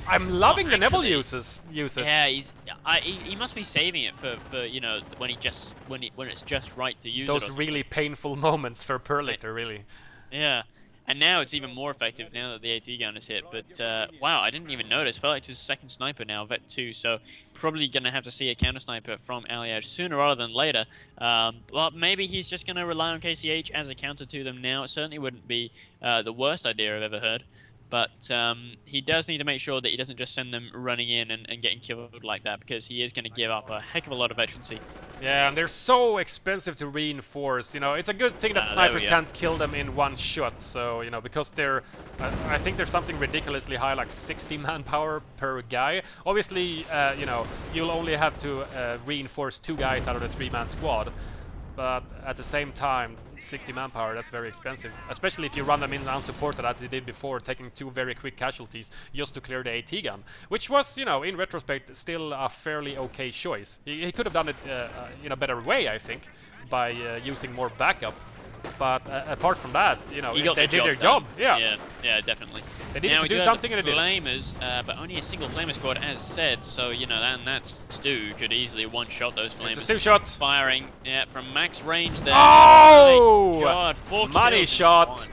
I'm loving the Nebel usage. Yeah, he must be saving it for you know when it's just right to use those really painful moments for Purlictor, really. Yeah, And now it's even more effective now that the AT gun is hit. But wow, I didn't even notice. Purlictor's second sniper now, Vet 2, so probably going to have to see a counter sniper from Aljaz sooner rather than later. But maybe he's just going to rely on KCH as a counter to them now. It certainly wouldn't be the worst idea I've ever heard. But he does need to make sure that he doesn't just send them running in and getting killed like that, because he is going to give up a heck of a lot of veterancy. Yeah, and they're so expensive to reinforce. You know, it's a good thing that snipers can't kill them in one shot. So, you know, because they're, I think there's something ridiculously high, like 60 manpower per guy. Obviously, you know, you'll only have to reinforce 2 guys out of the 3-man squad. But at the same time, 60 manpower, that's very expensive. Especially if you run them in unsupported as you did before, taking 2 very quick casualties just to clear the AT gun. Which was, you know, in retrospect, still a fairly okay choice. He could have done it in a better way, I think, by using more backup. But apart from that, you know, they did their job. Yeah, definitely. They needed to do something, and they did. Flamers, but only a single Flamer squad, as said. So you know, that Stu could easily one-shot those Flamers. It's a 2-shot. Firing, from max range there. Oh! My God, 4 money kills shot.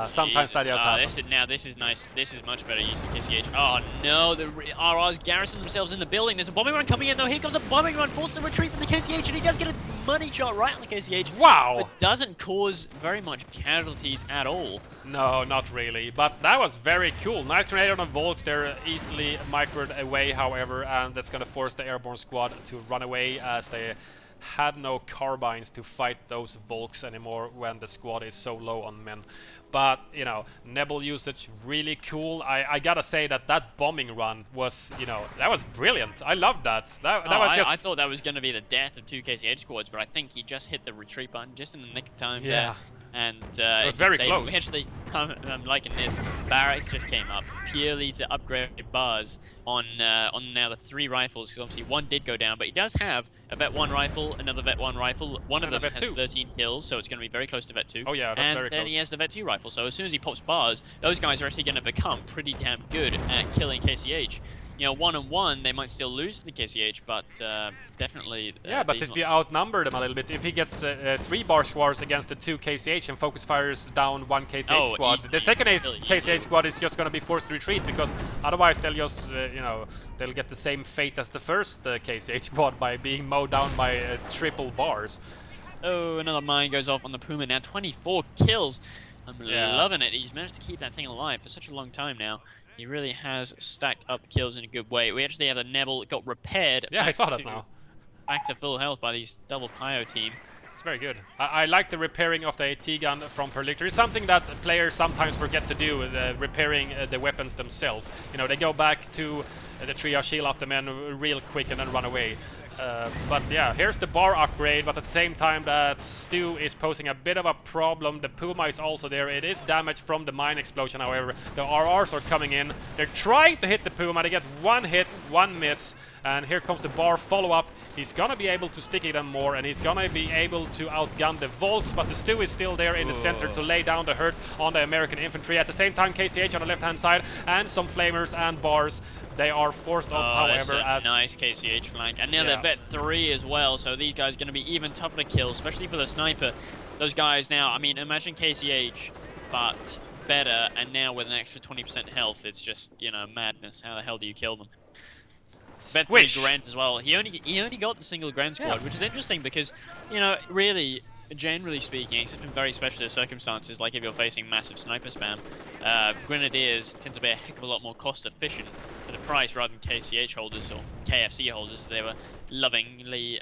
Sometimes that does happen. This is nice. This is much better use of KCH. Oh no, the RRs garrison themselves in the building. There's a bombing run coming in though. Here comes a bombing run, forced to retreat from the KCH, and he does get a money shot right on the KCH. Wow! It doesn't cause very much casualties at all. No, not really. But that was very cool. Nice tornado on the Volks. They're easily microed away, however, and that's going to force the airborne squad to run away as they had no carbines to fight those Volks anymore when the squad is so low on men. But, you know, Nebel usage, really cool. I gotta say that bombing run was, you know, that was brilliant. I loved that. I thought that was going to be the death of 2 KCH squads, but I think he just hit the retreat button just in the nick of time. Yeah. And it was very close. Actually, I'm liking this. Barracks just came up purely to upgrade bars on now the 3 rifles, because obviously 1 did go down, but he does have a Vet 1 rifle, another Vet 1 rifle. One of them has 13 kills, so it's going to be very close to Vet 2. Oh yeah, that's very close. And then he has the Vet 2 rifle, so as soon as he pops bars, those guys are actually going to become pretty damn good at killing KCH. You know, 1-on-1, they might still lose to the KCH, but definitely... yeah, but if you outnumber them a little bit, if he gets 3 bar squads against the 2 KCH and focus fires down 1 KCH squad, easily, the second KCH squad is just going to be forced to retreat, because otherwise they'll just, you know, they'll get the same fate as the first KCH squad by being mowed down by triple bars. Oh, another mine goes off on the Puma now. 24 kills. I'm loving it. He's managed to keep that thing alive for such a long time now. He really has stacked up kills in a good way. We actually have a Nebel got repaired. Yeah, I saw that now. Back to full health by these double Pio team. It's very good. I like the repairing of the AT gun from Purlictor. It's something that players sometimes forget to do, repairing the weapons themselves. You know, they go back to the triage, heal up the men real quick and then run away. But yeah, here's the bar upgrade, but at the same time that Stu is posing a bit of a problem. The Puma is also there. It is damaged from the mine explosion, however. The RRs are coming in. They're trying to hit the Puma. They get 1 hit, 1 miss. And here comes the bar follow-up. He's gonna be able to stick it on more, and he's gonna be able to outgun the Volks, but the Stu is still there in the center to lay down the hurt on the American infantry. At the same time, KCH on the left-hand side, and some flamers and bars. They are forced off, however, as... nice KCH flank. And now they're Vet 3 as well, so these guys are going to be even tougher to kill, especially for the sniper. Those guys now, I mean, imagine KCH, but better, and now with an extra 20% health, it's just, you know, madness. How the hell do you kill them? Vet 3 Grant as well. He only got the single Grand squad, which is interesting because, you know, really... Generally speaking, except in very specialist circumstances, like if you're facing massive sniper spam, Grenadiers tend to be a heck of a lot more cost efficient for the price rather than KCH holders, or KFC holders as they were lovingly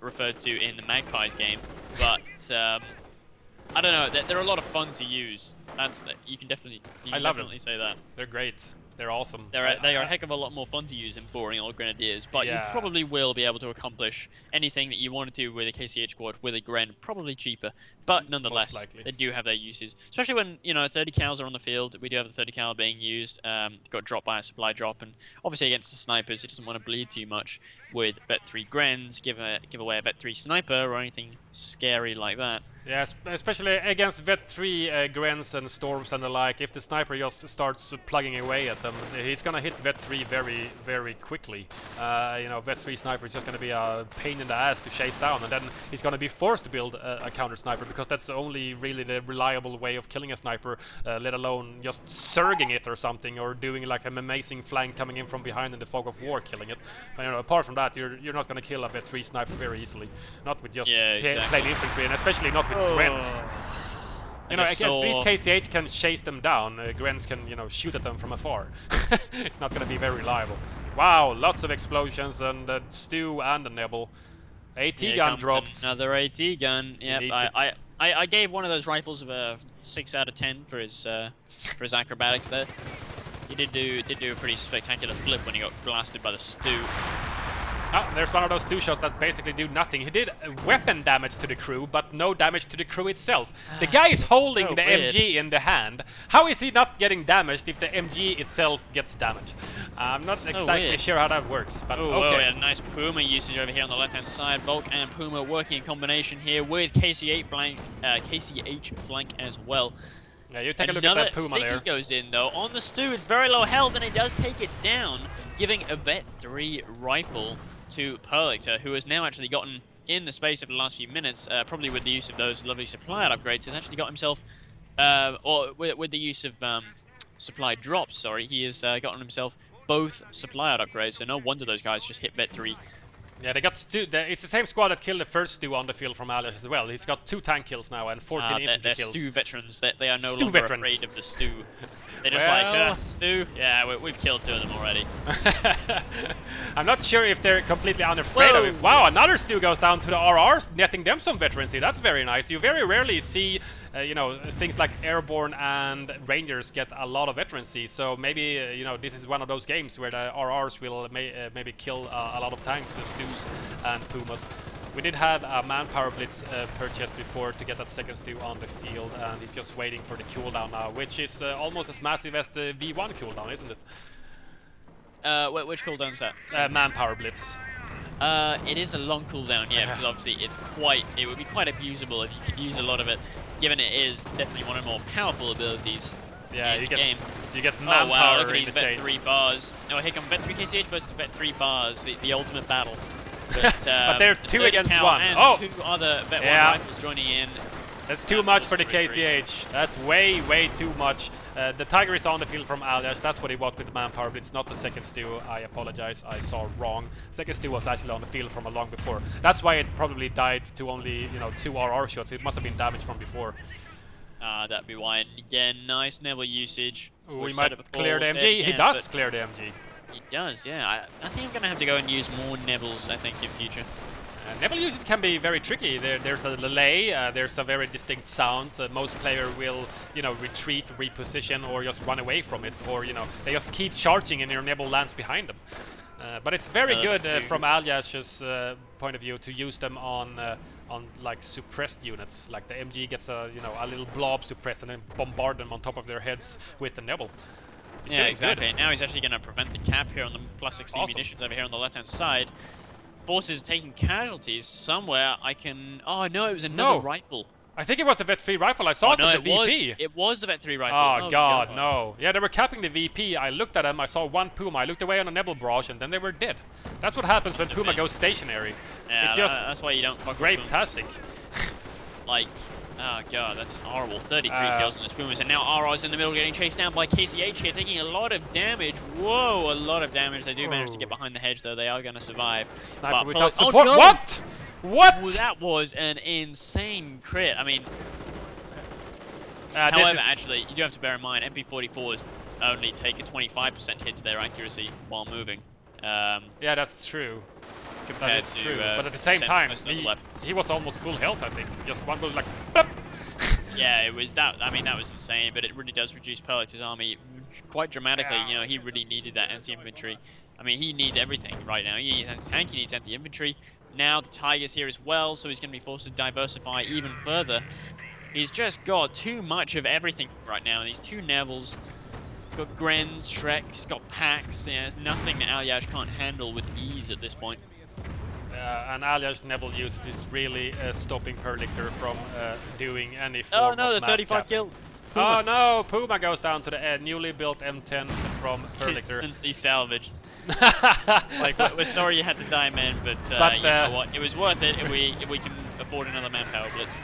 referred to in the Magpies game. But I don't know, they're a lot of fun to use. You can definitely say that. They're great. They're awesome. They are a heck of a lot more fun to use than boring old Grenadiers, but you probably will be able to accomplish anything that you want to do with a KCH squad with a Gren, probably cheaper, but nonetheless, they do have their uses. Especially when, you know, 30 cals are on the field. We do have the 30 cal being used. Got dropped by a supply drop, and obviously against the snipers, it doesn't want to bleed too much with Vet 3 Grens, give away a Vet 3 sniper or anything scary like that. Yes, especially against Vet 3 Grens and Storms and the like. If the sniper just starts plugging away at them, he's gonna hit Vet 3 very, very quickly. You know, Vet 3 sniper is just gonna be a pain in the ass to chase down, and then he's gonna be forced to build a counter sniper because that's only really the reliable way of killing a sniper, let alone just surging it or something, or doing like an amazing flank coming in from behind in the fog of war killing it. But apart from that, you're not going to kill a vet 3 sniper very easily. Not with just plain infantry, and especially not with Grens. I guess these KCH can chase them down. Grens can, shoot at them from afar. It's not going to be very reliable. Wow, lots of explosions and the Stu and the Nebel. AT gun dropped. Another AT gun. Yep. I gave one of those rifles a 6 out of 10 for his acrobatics there. He did do a pretty spectacular flip when he got blasted by the Stu. Oh, there's one of those 2 shots that basically do nothing. He did weapon damage to the crew, but no damage to the crew itself. The guy is holding the MG in the hand. How is he not getting damaged if the MG itself gets damaged? I'm not exactly sure how that works, but okay. We had a nice Puma usage over here on the left-hand side. Volk and Puma working in combination here with KCH flank as well. Yeah, you take a look at that Puma there. Another goes in though on the Stu. It's very low health, and it does take it down, giving a Vet 3 rifle to Purlictor, who has now actually gotten, in the space of the last few minutes, probably with the use of those lovely supply upgrades, has actually got himself, or with the use of supply drops, sorry, he has gotten himself both supply upgrades, so no wonder those guys just hit Vet 3. Yeah, they got Stu. It's the same squad that killed the first Stu on the field from Aljaz as well. He's got 2 tank kills now and 14 infantry they're kills. Stu veterans. They are no longer afraid of the Stu. They're just Stu. Yeah, we've killed 2 of them already. I'm not sure if they're completely unafraid of it. Wow, another Stu goes down to the RRs, netting them some veterancy. That's very nice. You very rarely see, things like Airborne and Rangers get a lot of veterancy. So maybe, this is one of those games where the RRs will maybe kill a lot of tanks, Stus and Pumas. We did have a manpower blitz purchased before to get that second Stu on the field, and he's just waiting for the cooldown now, which is almost as massive as the V1 cooldown, isn't it? Which cooldown is that? Manpower blitz. It is a long cooldown, yeah, because obviously it would be quite abusable if you could use a lot of it, given it is definitely one of the more powerful abilities. Yeah, in the game. You get manpower look at in these the Vet change. 3 bars. Oh, here come Vet 3 KCH versus Vet 3 bars, the ultimate battle. But they're 2 against 1. And 2 other Vet 1 rifles joining in. That's too much for the KCH. That's way too much. The Tiger is on the field from Aljaz. That's what he bought with the manpower blitz, not the second Stu. I apologize, I saw wrong. Second Stu was actually on the field from a long before. That's why it probably died to only 2 RR shots. It must have been damaged from before. That'd be why. And again, nice Neville usage. We might clear the MG. He does clear the MG. He does, yeah. I think I'm going to have to go and use more Nevils, I think, in future. Neville usage can be very tricky. There's a delay, there's a very distinct sound. Most player will, retreat, reposition, or just run away from it, or they just keep charging and your Neville lands behind them. But it's very good from Aljaz's point of view to use them on like suppressed units. Like the MG gets a little blob suppressed and then bombard them on top of their heads with the Neville. Yeah, exactly. Good. Now he's actually going to prevent the cap here on the plus 16 munitions over here on the left-hand side. Forces taking casualties somewhere. Oh no, it was another rifle. I think it was the Vet 3 rifle. I saw it as a VP. It was the Vet 3 rifle. Oh god, no. Yeah, they were capping the VP. I looked at them. I saw 1 Puma. I looked away on a Nebel barrage, and then they were dead. That's what happens when Puma goes stationary. Yeah, it's just that's why you don't fuck grape-tastic. Like, oh god, that's horrible. 33 kills on the Pumas, and now RR's in the middle getting chased down by KCH here, taking a lot of damage. Whoa, a lot of damage. They do manage to get behind the hedge, though. They are going to survive. Sniper without support. No. What? What? Well, that was an insane crit. I mean, however, actually, you do have to bear in mind, MP44s only take a 25% hit to their accuracy while moving. Yeah, that's true. Compared that is to, true. But at the same time, he was almost full health, I think. Just one bullet, like, BOP! Yeah, it was that. I mean, that was insane. But it really does reduce Purlictor's army quite dramatically. Yeah. He really needed that anti-infantry. I mean, he needs everything right now. He needs anti-tank, he needs anti-infantry. Now the Tiger's here as well, so he's going to be forced to diversify even further. He's just got too much of everything right now. These 2 Nevils. He's got Grens, Shrek, he's got Pax. Yeah, there's nothing that Aljaz can't handle with ease at this point. And Aljaz's Neville uses is really stopping Purlictor from doing any form of the 35 kill. Puma. Oh no, Puma goes down to the newly built M10 from Purlictor. Instantly salvaged. Like, we're sorry you had to die, man, but you know what? It was worth it if we can afford another manpower blitz.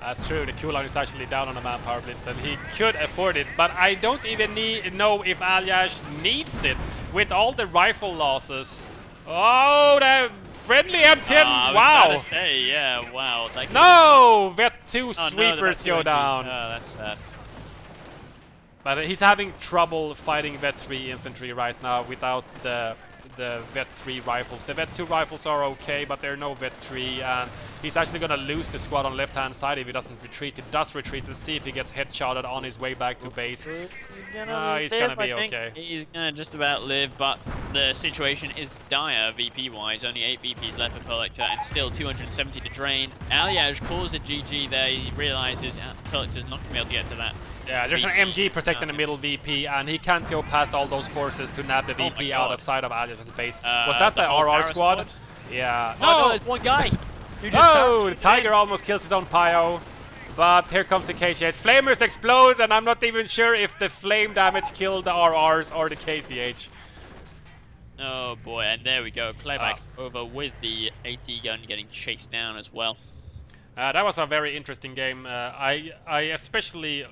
That's true, the cooldown is actually down on the manpower blitz and he could afford it, but I don't even know if Aljaz needs it with all the rifle losses. Oh, the friendly M10, wow! I was gonna say, yeah, wow. No! Vet 2 sweepers go down. Oh, that's sad. But he's having trouble fighting Vet 3 infantry right now without the Vet 3 rifles. The Vet 2 rifles are okay, but there are no Vet 3, and he's actually gonna lose the squad on left-hand side if he doesn't retreat. He does retreat. Let's see if he gets headshotted on his way back to base. He's gonna be okay. He's gonna just about live, but the situation is dire VP-wise. Only 8 VPs left for Purlictor, and still 270 to drain. Aljaz calls a GG there. He realizes Purlictor's not gonna be able to get to that. Yeah, there's an MG protecting the middle VP, and he can't go past all those forces to nab the VP out of sight of Aljaz's base. Was that the RR squad? Yeah. No, there's one guy. Oh, the Tiger almost kills his own Pio. But here comes the KCH. Flamers explode, and I'm not even sure if the flame damage killed the RRs or the KCH. Oh boy, and there we go. Playback over with the AT gun getting chased down as well. That was a very interesting game. I especially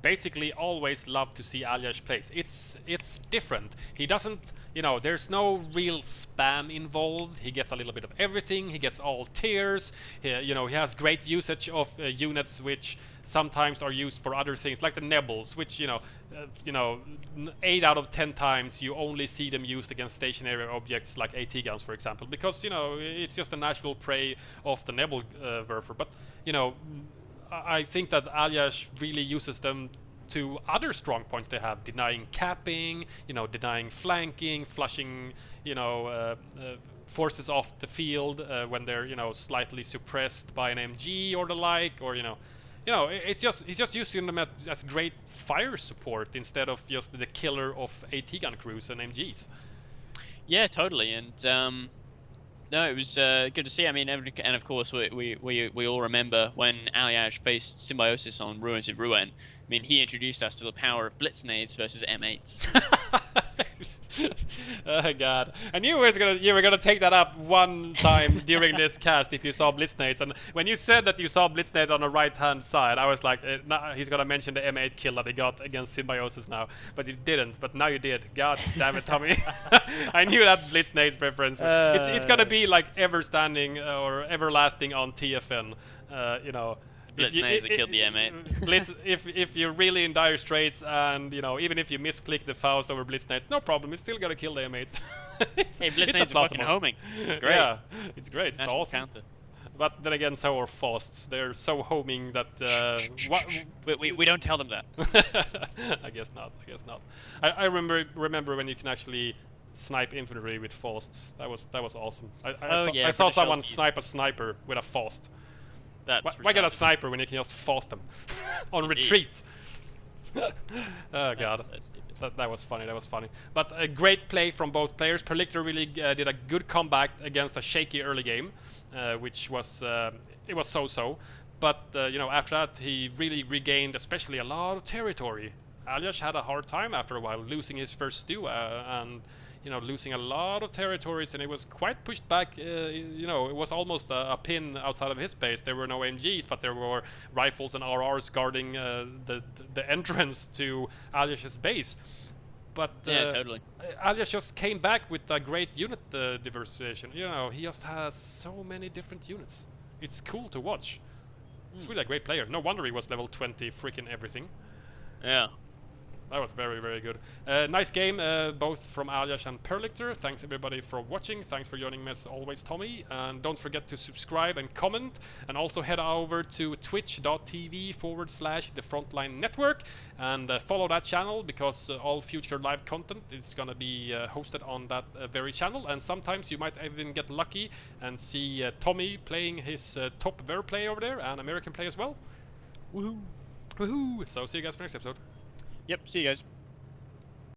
basically always love to see Aljaz plays. It's different. He doesn't, you know, there's no real spam involved. He gets a little bit of everything. He gets all tiers. He has great usage of units which sometimes are used for other things, like the Nebels, which 8 out of 10 times you only see them used against stationary objects like AT guns, for example, because it's just a natural prey of the Nebel Werfer. But I think that Aljaz really uses them to other strong points they have, denying capping, denying flanking, flushing, forces off the field when they're, slightly suppressed by an MG or the like, or he's just using them as great fire support instead of just the killer of AT gun crews and MGs. Yeah, totally, and no, it was good to see. I mean, and of course, we all remember when Aljaz faced Symbiosis on Ruins of Ruin. I mean, he introduced us to the power of Blitznades versus M8s. Oh god! I knew you were gonna take that up one time during this cast if you saw Blitznades, and when you said that you saw Blitznade on the right-hand side, I was like, nah, he's gonna mention the M8 kill that he got against Symbiosis now, but you didn't. But now you did. God damn it, Tommy! I knew that Blitznades preference. It's gonna be like ever standing or everlasting on TFN. Blitznades that killed the M8. Blitz, if you're really in dire straits and even if you misclick the Faust over Blitznades, no problem, it's still gonna kill the M8. Hey, Blitznades are fucking homing. It's great. Yeah, it's great. It's National awesome. Counter. But then again, so are Fausts. They're so homing that we don't tell them that. I guess not. I remember when you can actually snipe infantry with Fausts. That was awesome. I saw someone snipe a sniper with a Faust. Why get a sniper when you can just Faust them on retreat? Oh god, that was funny. But a great play from both players. Purlictor really did a good comeback against a shaky early game, which was it was so-so. But after that he really regained, especially a lot of territory. Aljaz had a hard time after a while, losing his first stew and losing a lot of territories, and it was quite pushed back. It was almost a pin outside of his base. There were no MGs, but there were rifles and RRs guarding the entrance to Aljaz's base. But yeah, totally. Aljaz just came back with a great unit diversification. He just has so many different units. It's cool to watch. It's really a great player. No wonder he was level 20 freaking everything. Yeah. That was very, very good. Nice game, both from Aljaz and Purlictor. Thanks everybody for watching. Thanks for joining me as always, Tommy. And don't forget to subscribe and comment. And also head over to twitch.tv/the Frontline Network. And follow that channel, because all future live content is going to be hosted on that very channel. And sometimes you might even get lucky and see Tommy playing his top Ver play over there, and American play as well. Woohoo! Woohoo! So see you guys for next episode. Yep, see you guys.